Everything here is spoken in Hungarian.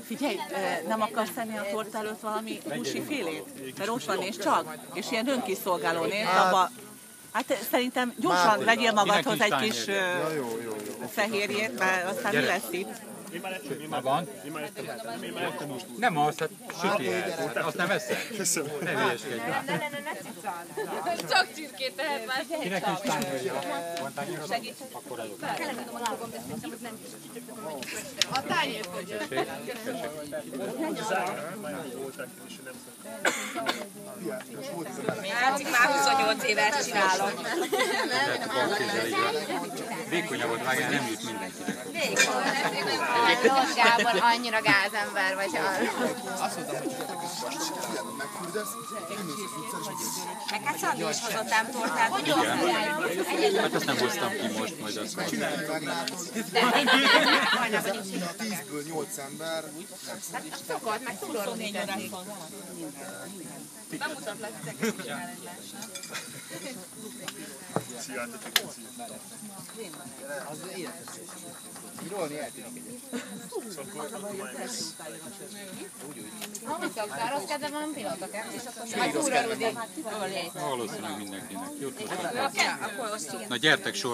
Figyelj, nem akarsz enni a torta előtt valami húsi félét? Mert ott van és csak, és ilyen önkiszolgáló néz, abba... Hát szerintem gyorsan vegyél magadhoz egy kis fehérjét, mert aztán mi lesz itt? Már van? Nem az, hát sütihez. Azt nem eszed? Ne hülyeskedj. Ne cicálj. Csak csirkét tehet már. Kinek nincs tányérja? Van tányérja? Akkor előbb. A tányér fogja. Hát már 28 éves csinálom. Vékonyabb volt vágni, nem jut mindenkinek. Los Gábor annyira gázember vagy arra. Neked Szandi is hozott ám tortát. Igen. Hát azt nem hoztam ki most, majd azt mondom. 10-ből 8 ember. Szokott, meg tudod nézni. Bemutatlak teket. Amit szoktál, rossz kedve van pillantok, és akkor majd túra Rudi. Valószínűleg mindenkinek. Jut most. Akkor osztjuk. Na gyertek sor.